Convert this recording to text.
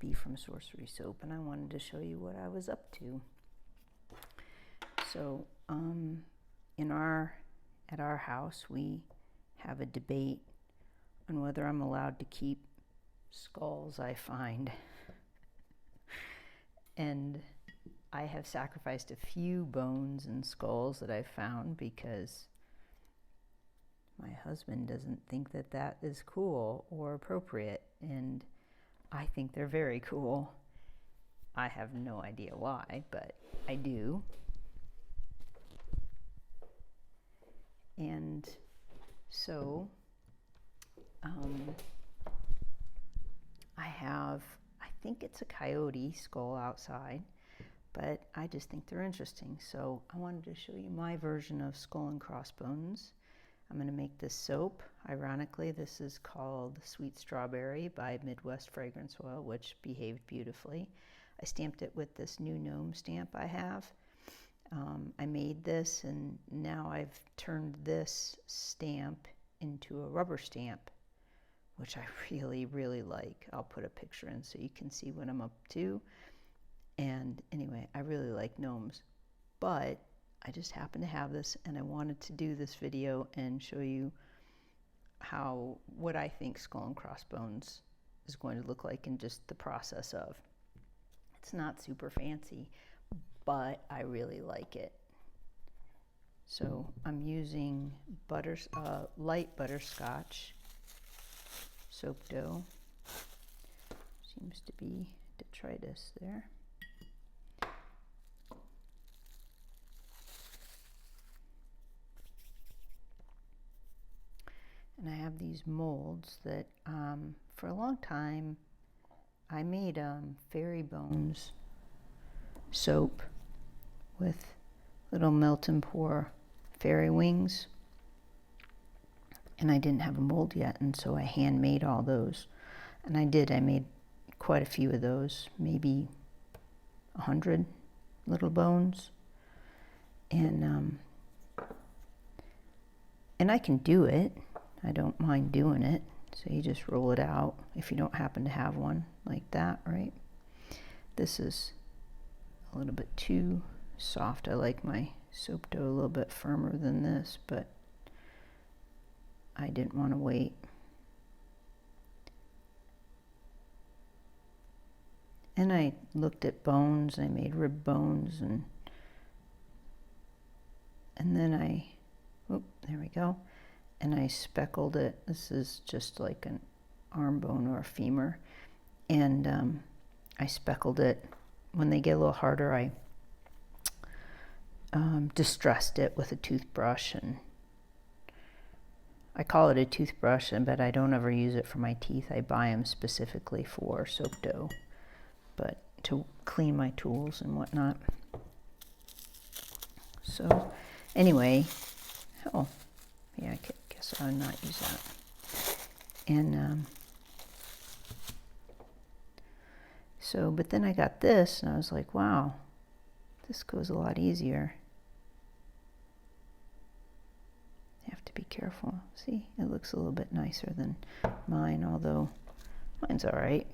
be from Sorcery soap, and I wanted to show you what I was up to. So at our house we have a debate on whether I'm allowed to keep skulls I find. And I have sacrificed a few bones and skulls that I've found because my husband doesn't think that that is cool or appropriate, and I think they're very cool. I have no idea why, but I do. And so I think it's a coyote skull outside, but I just think they're interesting. So I wanted to show you my version of skull and crossbones. I'm going to make this soap. Ironically, this is called Sweet Strawberry by Midwest Fragrance Oil, which behaved beautifully. I stamped it with this new gnome stamp I have. I made this, and now I've turned this stamp into a rubber stamp, which I really, really like. I'll put a picture in so you can see what I'm up to. And anyway, I really like gnomes, but I just happen to have this, and I wanted to do this video and show you what I think skull and crossbones is going to look like in just the process of. It's not super fancy, but I really like it. So I'm using light butterscotch soap dough. Seems to be detritus there. And I have these molds that for a long time I made fairy bones soap with little melt and pour fairy wings, and I didn't have a mold yet, and so I hand made all those. And I made quite a few of those, maybe 100 little bones, and I can do it. I don't mind doing it. So you just roll it out if you don't happen to have one like that, right? This is a little bit too soft. I like my soap dough a little bit firmer than this, but I didn't want to wait. And I looked at bones. I made rib bones, and then there we go. And I speckled it. This is just like an arm bone or a femur. And I speckled it. When they get a little harder, I distressed it with a toothbrush. And I call it a toothbrush, but I don't ever use it for my teeth. I buy them specifically for soap dough, but to clean my tools and whatnot. So anyway, oh, yeah, I guess I'll not use that. And but then I got this, and I was like, wow, this goes a lot easier. You have to be careful. See, it looks a little bit nicer than mine, although mine's all right.